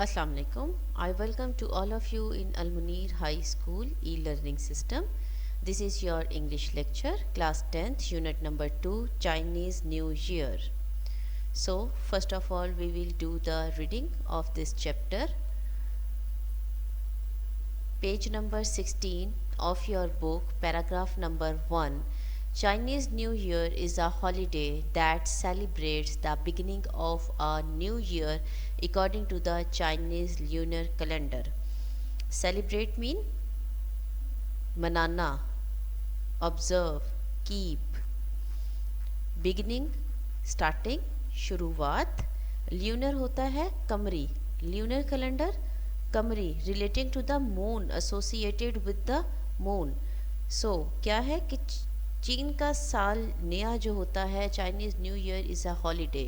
Assalamu alaikum. I welcome to all of you in Al Munir High School e-learning system. This is your English lecture, class 10th, unit number 2, Chinese New Year. So, first of all, we will do the reading of this chapter. Page number 16 of your book, paragraph number 1. Chinese New Year is a holiday that celebrates the beginning of a new year according to the Chinese lunar calendar. Celebrate mean manana, observe, keep. Beginning starting, शुरुआत. lunar होता है कमरी, lunar calendar कमरी, relating to the moon, associated with the moon. So क्या है कि चीन का साल नया जो होता है, Chinese new Year is a holiday.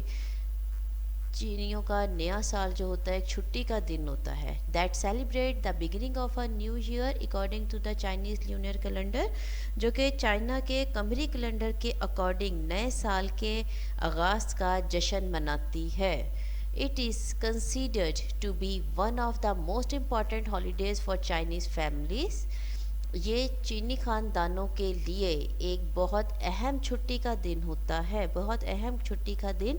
चीनियों का नया साल जो होता है एक छुट्टी का दिन होता है. That celebrate the beginning of a new year according to the Chinese lunar calendar, जो कि चाइना के कमरी कैलेंडर के अकॉर्डिंग नए साल के आगाज़ का जश्न मनाती है. It is considered to be one of the most important holidays for Chinese families. ये चीनी ख़ानदानों के लिए एक बहुत अहम छुट्टी का दिन होता है, बहुत अहम छुट्टी का दिन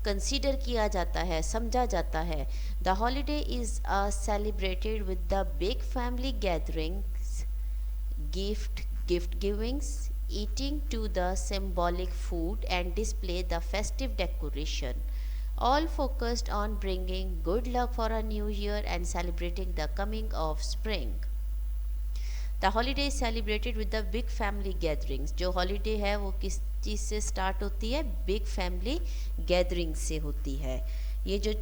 कंसीडर किया जाता है, समझा जाता है. The holiday is celebrated with the big family gatherings, gift givings, eating to the symbolic food and display the festive decoration, all focused on bringing good luck for a new year and celebrating the coming of spring. The holiday is celebrated with the big family gatherings. जो holiday है वो किस चीज़ से start होती है? Big family gathering से होती है. ये जो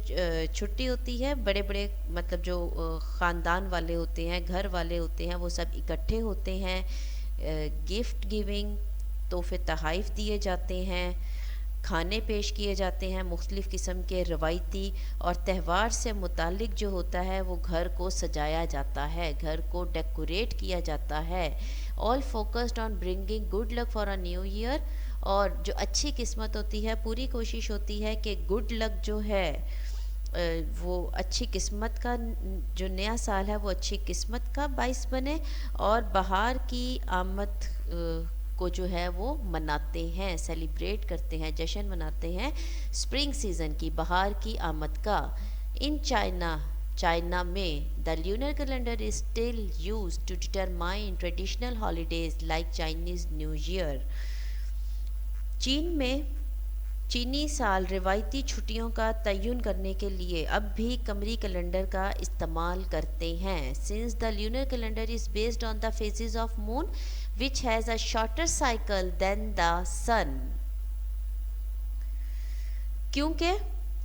छुट्टी होती है, बड़े बड़े मतलब जो ख़ानदान वाले होते हैं, घर वाले होते हैं, वो सब इकट्ठे होते हैं. गिफ्ट गिविंग, तोहफे तोहफ़ दिए जाते हैं, खाने पेश किए जाते हैं, मुख्तलिफ़ किस्म के रवायती और त्यौहार से मुतालिक जो होता है वो घर को सजाया जाता है, घर को डेकोरेट किया जाता है. All focused on bringing good luck for a new year. और जो अच्छी किस्मत होती है, पूरी कोशिश होती है कि गुड लक जो है वो अच्छी किस्मत का, जो नया साल है वो अच्छी किस्मत का बाइस बने और बहार की आमद को जो है वो मनाते हैं, सेलिब्रेट करते हैं, जश्न मनाते हैं स्प्रिंग सीज़न की, बहार की आमद का. इन चाइना में the lunar calendar is still use to determine traditional holidays like Chinese new year. चीन में चीनी साल रिवायती छुट्टियों का तयन करने के लिए अब भी कमरी कैलेंडर का इस्तेमाल करते हैं. Since the lunar calendar is based on the phases of moon which has a shorter cycle than the sun. क्योंकि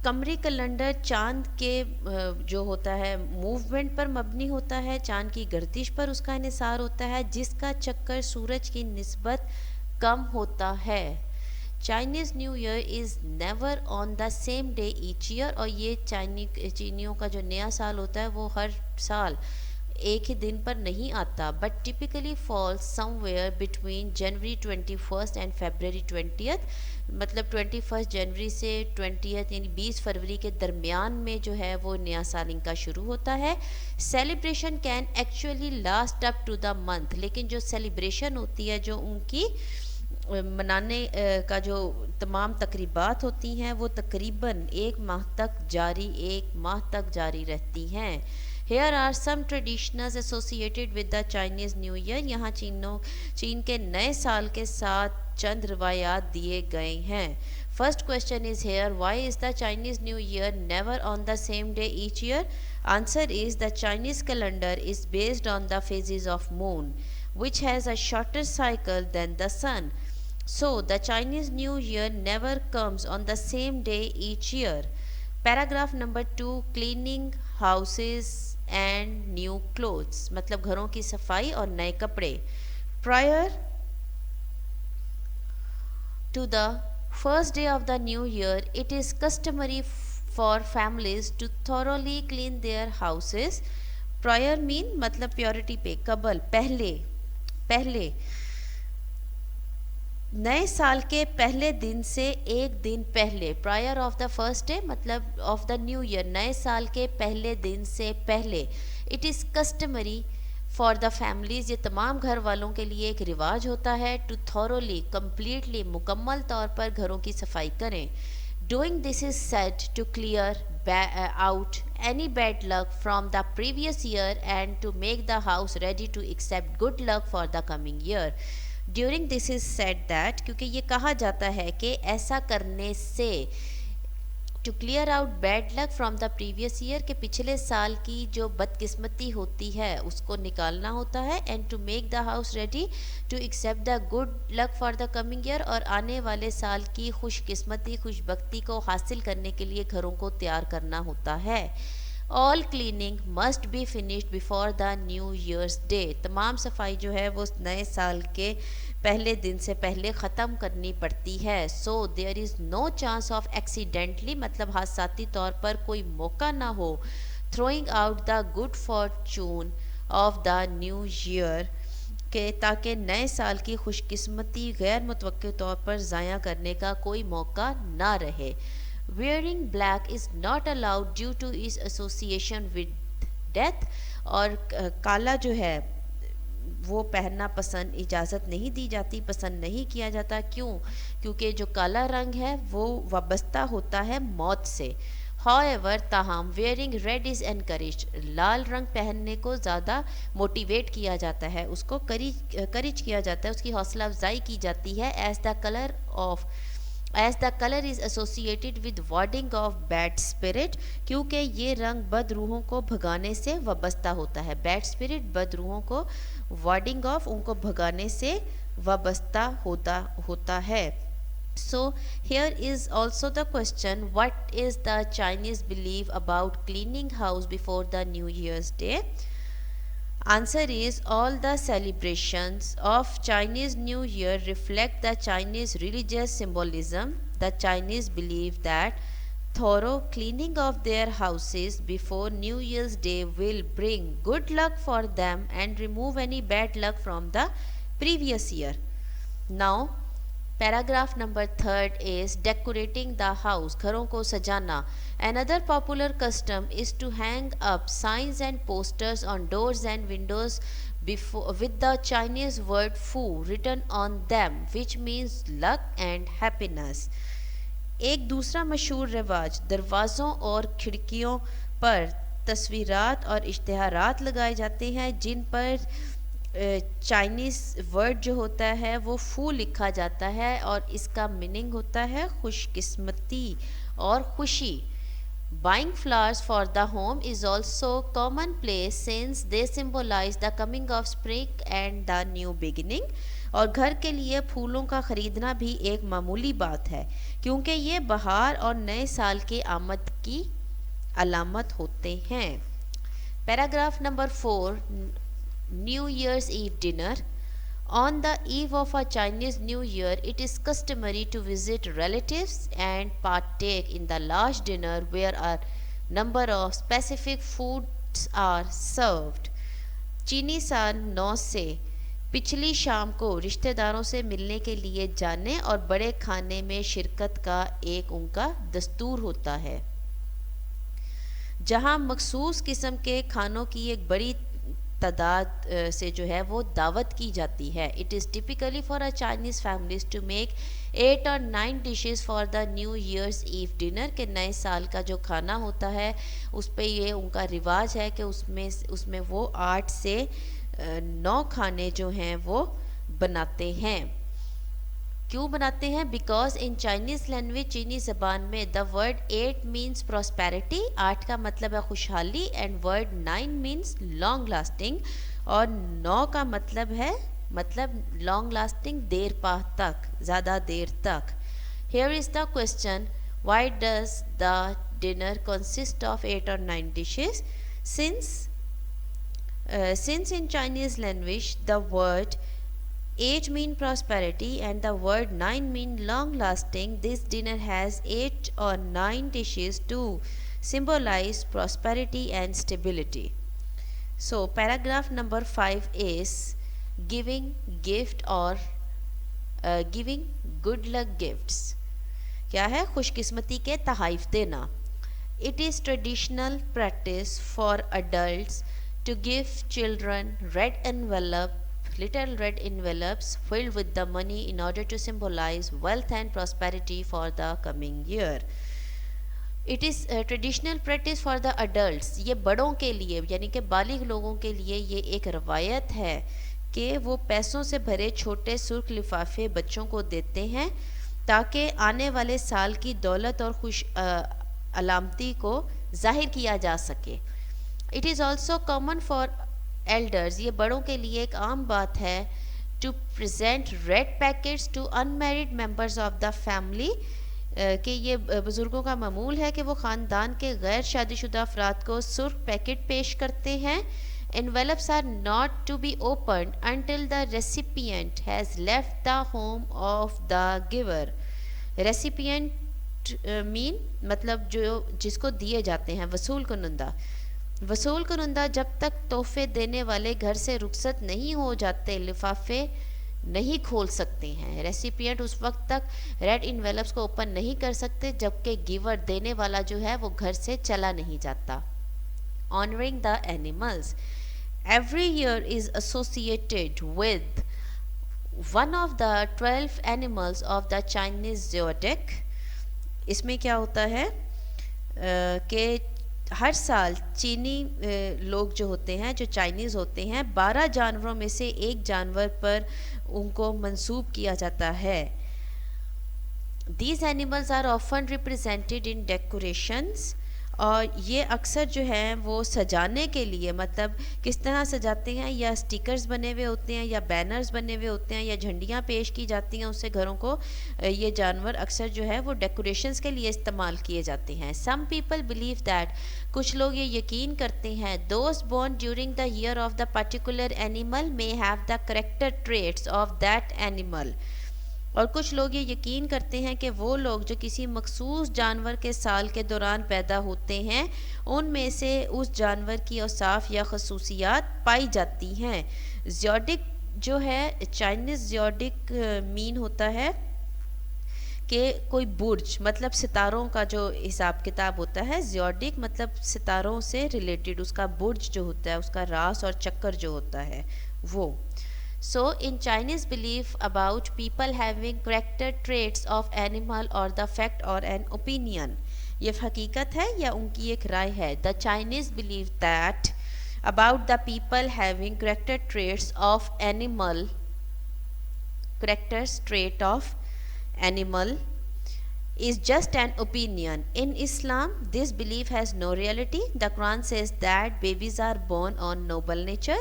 कमरी कैलेंडर चांद के जो होता है मूवमेंट पर मबनी होता है, चांद की गर्दिश पर उसका इन्हिसार होता है, जिसका चक्कर सूरज की निस्बत कम होता है. Chinese new Year is never on the same day each year. और ये चीनियों का जो नया साल होता है वो हर साल एक ही दिन पर नहीं आता, but typically falls somewhere between January 21 and February 20. मतलब 21 जनवरी से 20 यानी 20 फरवरी के दरमियान में जो है वो नया साल इनका शुरू होता है. Celebration can actually last up to the month. लेकिन जो सेलिब्रेशन होती है, जो उनकी मनाने का जो तमाम तकरीबात होती हैं वो तकरीबन एक माह तक जारी रहती हैं. Here are some traditions associated with the Chinese New Year. यहाँ चीन के नए साल के साथ चंद रवायात दिए गए हैं. First question is here, why is the Chinese New Year never on the same day each year? Answer is the Chinese calendar is based on the phases of moon, which has a shorter cycle than the sun. So the Chinese New Year never comes on the same day each year. Paragraph number 2, cleaning houses and new clothes, मतलब घरों की सफाई और नए कपड़े. Prior to the first day of the new year it is customary for families to thoroughly clean their houses. Prior mean मतलब purity पे, कबल पहले नए साल के पहले दिन से एक दिन पहले, prior of the first day मतलब ऑफ द न्यू ईयर, नए साल के पहले दिन से पहले, it is customary for the families, ये तमाम घर वालों के लिए एक रिवाज होता है, टू थॉरोली कम्प्लीटली मुकम्मल तौर पर घरों की सफाई करें. Doing this is said to clear out any bad luck from the previous year and to make the house ready to accept good luck for the coming year. During this is said that, क्योंकि ये कहा जाता है कि ऐसा करने से, to clear out bad luck from the previous year, के पिछले साल की जो बदकिस्मती होती है उसको निकालना होता है, and to make the house ready to accept the good luck for the coming year, और आने वाले साल की खुशकिस्मती खुशबख्ती को हासिल करने के लिए घरों को तैयार करना होता है. All cleaning must be finished before the new years day, तमाम सफाई जो है वो नए साल के पहले दिन से पहले ख़त्म करनी पड़ती है. So there is no chance of accidentally, मतलब हादसाती तौर पर कोई मौका ना हो, throwing out the good fortune of the new year, के ताकि नए साल की खुशकिस्मती गैर मुतवक्किल तौर पर ज़ाया करने का कोई मौका ना रहे. Wearing black is not allowed due to its association with death, और काला जो है वो पहनना पसंद इजाज़त नहीं दी जाती, पसंद नहीं किया जाता. क्यों? क्योंकि जो काला रंग है वो वाबस्ता होता है मौत से. However, ताहम वेयरिंग रेड इज़ एनकरेज, लाल रंग पहनने को ज़्यादा मोटिवेट किया जाता है, उसको करिज किया जाता है, उसकी हौसला अफजाई की जाती है. As the colour is associated with warding off bad spirit, क्योंकि ये रंग बद रूहों को भगाने से वाबस्ता होता है. बैड स्पिरिट, बद रूहों को, वार्डिंग ऑफ, उनको भगाने से वाबस्ता होता है. So here is also the question, what is the Chinese belief about cleaning house before the New Year's Day? Answer is, all the celebrations of Chinese New Year reflect the Chinese religious symbolism. The Chinese believe that thorough cleaning of their houses before New Year's Day will bring good luck for them and remove any bad luck from the previous year. Now paragraph number 3 is decorating the house, घरों को सजाना. Another popular custom is to hang up signs and posters on doors and windows before, with the Chinese word fu written on them, which means luck and happiness. एक दूसरा मशहूर रिवाज, दरवाज़ों और खिड़कियों पर तस्वीरात और इश्तिहारात लगाए जाते हैं जिन पर चाइनीज़ वर्ड जो होता है वो फू लिखा जाता है, और इसका मीनिंग होता है खुशकिस्मती और खुशी. Buying flowers for the home is also common place since they symbolise the coming of spring and the new beginning, और घर के लिए फूलों का ख़रीदना भी एक मामूली बात है क्योंकि ये बहार और नए साल के आमद की अलामत होते हैं. Paragraph number 4, New Year's Eve dinner. On the eve of a Chinese New Year, it is customary to visit relatives and partake in the large dinner where a number of specific foods are served. चीनी साल 9 से पिछली शाम को रिश्तेदारों से मिलने के लिए जाने और बड़े खाने में शिरकत का एक उनका दस्तूर होता है, जहां मखसूस किस्म के खानों की एक बड़ी तादाद से जो है वो दावत की जाती है. It is typically for a Chinese families to make 8 और 9 dishes for the new year's eve dinner, के नए साल का जो खाना होता है उस पर ये उनका रिवाज है कि उसमें वो 8 से 9 खाने जो हैं वो बनाते हैं. क्यों बनाते हैं? बिकॉज इन चाइनीज़ लैंग्वेज, चीनी ज़बान में, द वर्ड 8 मीन्स प्रॉस्पेरिटी, 8 का मतलब है खुशहाली, and word 9 means long lasting, और 9 का मतलब है लॉन्ग लास्टिंग, देर पा तक, ज़्यादा देर तक. Here is the question, why does the dinner consist of 8 और 9 dishes? Since in Chinese language the word 8 mean prosperity and the word 9 mean long lasting, this dinner has 8 or 9 dishes to symbolize prosperity and stability. So paragraph number 5 is giving gift or giving good luck gifts, क्या है, खुशकिस्मती के तहाइफ देना. It is traditional practice for adults to give children little red envelopes filled with the money in order to symbolize wealth and prosperity for the coming year. It is a traditional practice for the adults. ये बड़ों के लिए यानी कि बालिग लोगों के लिए ये एक रवायत है कि वो पैसों से भरे छोटे सुर्ख लिफाफे बच्चों को देते हैं ताकि आने वाले साल की दौलत और खुश अलामती को जाहिर किया जा सके. It is also common for elders, ये बड़ों के लिए एक आम बात है, to present red packets to unmarried members of the family, कि ये बुज़ुर्गों का मामूल है कि वो ख़ानदान के गैर शादीशुदा अफराद को सुर्ख पैकेट पेश करते हैं. Envelopes are not to be open until the recipient has left the home of the giver. Recipient mean मतलब जो जिसको दिए जाते हैं, वसूल कुनंदा. वसूल कुनंदा जब तक तोहफे देने वाले घर से रुखसत नहीं हो जाते लिफाफे नहीं खोल सकते हैं. रेसिपिएंट उस वक्त तक रेड इन्वेलप्स को ओपन नहीं कर सकते जबकि गिवर देने वाला जो है वो घर से चला नहीं जाता. Honouring the animals. Every year is associated with one of the 12 animals of the Chinese zodiac. इसमें क्या होता है कि हर साल चीनी लोग जो होते हैं, जो चाइनीज़ होते हैं, 12 जानवरों में से एक जानवर पर उनको मंसूब किया जाता है. These animals are often represented in decorations, और ये अक्सर जो है वो सजाने के लिए, मतलब किस तरह सजाते हैं, या स्टिकर्स बने हुए होते हैं या बैनर्स बने हुए होते हैं या झंडियाँ पेश की जाती हैं उससे घरों को. ये जानवर अक्सर जो है वो डेकोरेशंस के लिए इस्तेमाल किए जाते हैं. सम पीपल बिलीव दैट, कुछ लोग ये यकीन करते हैं, those born during the year of the particular animal may have the character traits of that animal. और कुछ लोग ये यकीन करते हैं कि वो लोग जो किसी मखसूस जानवर के साल के दौरान पैदा होते हैं उनमें से उस जानवर की औसाफ या खसूसियात पाई जाती हैं. ज़ोडिएक जो है, चाइनीज़ ज़ोडिएक मीन होता है कि कोई बुर्ज, मतलब सितारों का जो हिसाब किताब होता है. ज़ोडिएक मतलब सितारों से रिलेटेड उसका बुर्ज जो होता है, उसका रास और चक्कर जो होता है वो. So in Chinese belief about people having character traits of animal or the fact or an opinion, ये हकीकत है या उनकी एक राय है. The Chinese believe that about the people having character traits of animal, characters trait of animal is just an opinion. In Islam, this belief has no reality. The Quran says that babies are born on noble nature.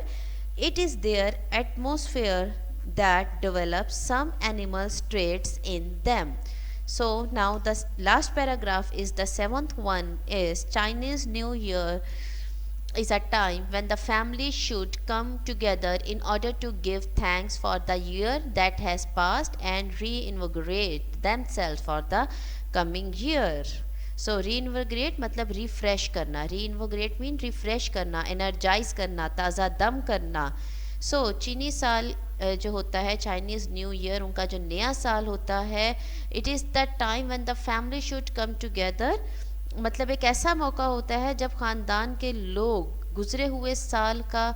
It is their atmosphere that develops some animal traits in them. So now the last paragraph is the 7th one, is Chinese New Year is a time when the family should come together in order to give thanks for the year that has passed and reinvigorate themselves for the coming year. सो रीइन्वोग्रेट मतलब refresh करना. रीइन्वोग्रेट mean refresh करना, energise करना, ताज़ा दम करना. सो चीनी साल जो होता है, चाइनीज़ न्यू ईयर, उनका जो नया साल होता है, it is the time when the family should come together. मतलब एक ऐसा मौका होता है जब ख़ानदान के लोग गुज़रे हुए साल का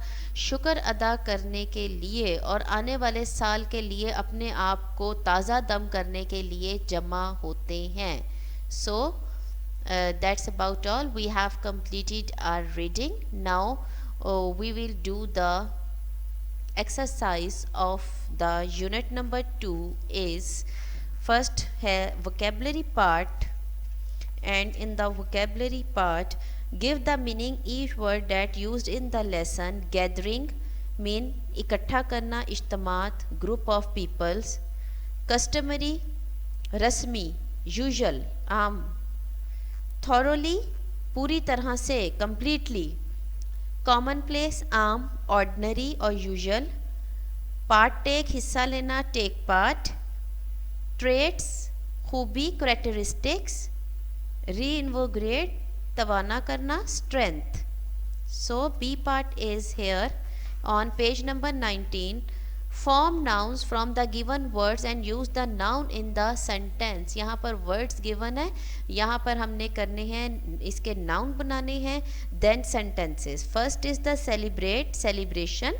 शुक्र अदा करने के लिए और आने वाले साल के लिए अपने आप को ताज़ा दम करने के लिए जमा होते हैं. सो that's about all. We have completed our reading. Now we will do the exercise of the unit number 2. Is first vocabulary part, and in the vocabulary part give the meaning each word that used in the lesson. Gathering mean इकट्ठा करना, इज्तमात, group of peoples. Customary रस्मी, usual आम. thoroughly पूरी तरह से, completely. commonplace आम, ordinary और usual. part take हिस्सा लेना, take part. traits खूबी, characteristics. reinvigorate तवाना करना, strength. so B part is here on page number 19. Form nouns from the given words and use the noun in the sentence. यहाँ पर words given है, यहाँ पर हमने करने हैं इसके नाउन बनाने हैं, then sentences. First is the celebrate, celebration.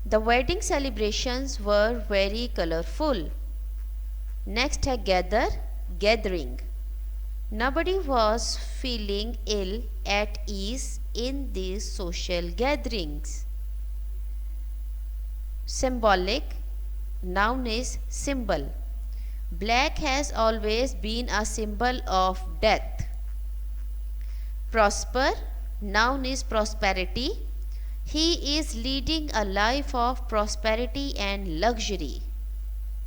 The wedding celebrations were very colourful. Next है gather, gathering. Nobody was feeling ill at ease in these social gatherings. Symbolic, noun is symbol. Black has always been a symbol of death. Prosper, noun is prosperity. He is leading a life of prosperity and luxury.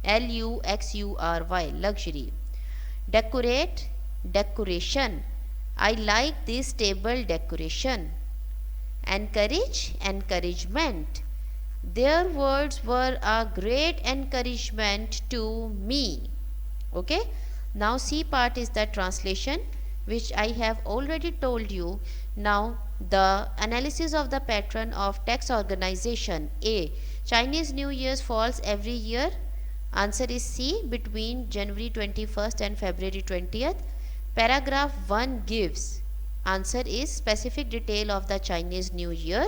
Luxury, luxury. Decorate, decoration. I like this table decoration. Encourage, encouragement. Their words were a great encouragement to me. Okay, now C part is the translation, which I have already told you. Now the analysis of the pattern of text organization. A, Chinese New Year falls every year. Answer is C, between January 21st and February 20th. Paragraph 1 gives, answer is specific detail of the Chinese New Year.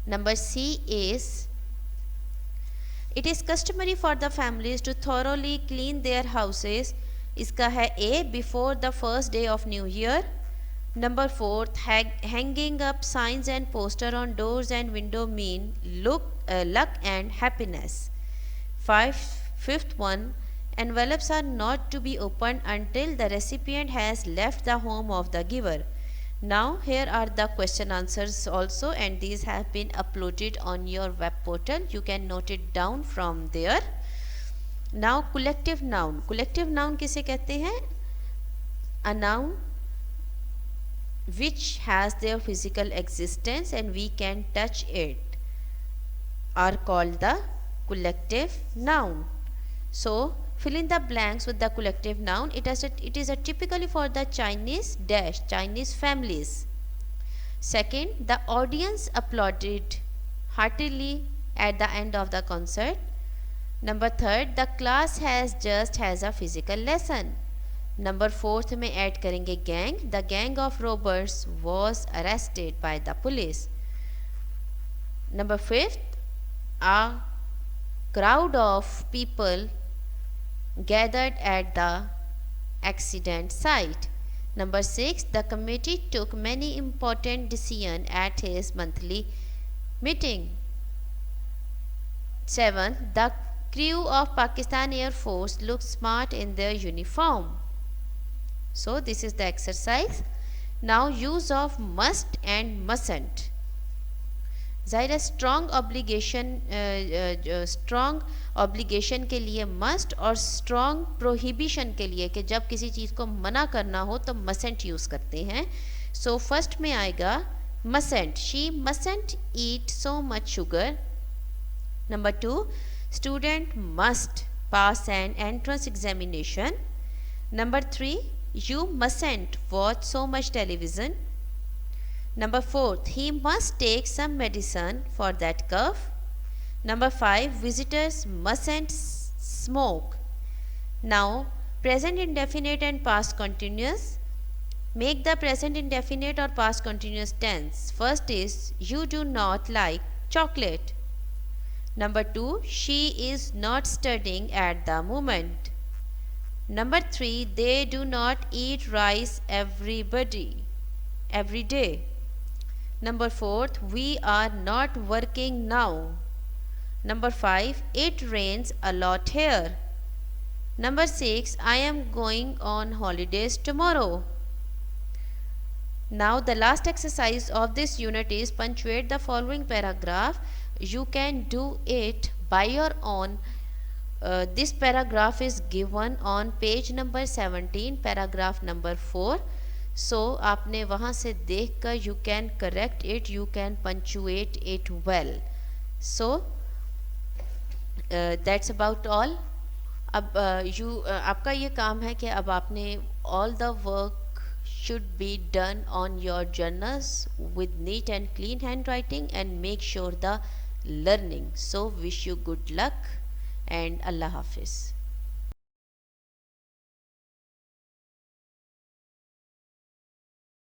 Number C is, it is customary for the families to thoroughly clean their houses. इसका है A, before the first day of New Year. Number 4, hanging up signs and poster on doors and window mean luck and happiness. Fifth one, envelopes are not to be opened until the recipient has left the home of the giver. Now here are the question answers also, and these have been uploaded on your web portal. You can note it down from there. Now collective noun. Collective noun किसे कहते हैं? A noun which has their physical existence and we can touch it are called the collective noun. So fill in the blanks with the collective noun. It is a typically for the Chinese families. Second, the audience applauded heartily at the end of the concert. Number third, the class has a physical lesson. Number fourth में add करेंगे gang. The gang of robbers was arrested by the police. Number fifth, a crowd of people gathered at the accident site. Number 6, the committee took many important decisions at his monthly meeting. 7, the crew of Pakistan Air Force looked smart in their uniform. So this is the exercise. Now use of must and mustn't. ज़ाहिर है strong obligation के लिए must और strong prohibition के लिए कि जब किसी चीज़ को मना करना हो तो मसेंट यूज़ करते हैं. सो फर्स्ट में आएगा mustn't. She mustn't eat so much sugar. Number 2, student must pass an entrance examination. Number 3, you mustn't watch so much television. Number 4, he must take some medicine for that cough. Number 5, visitors mustn't smoke. Now, present indefinite and past continuous. Make the present indefinite or past continuous tense. First is, you do not like chocolate. Number 2, she is not studying at the moment. Number 3, they do not eat rice every day. Number 4, we are not working now. Number 5, it rains a lot here. Number 6, I am going on holidays tomorrow. Now the last exercise of this unit is punctuate the following paragraph. You can do it by your own. This paragraph is given on page number 17, paragraph number 4. So आपने वहाँ से देख कर you can correct it, you can punctuate it well. So that's about all. अब आपका ये काम है कि अब आपने all the work should be done on your journals with neat and clean handwriting and make sure the learning. So wish you good luck and Allah Hafiz.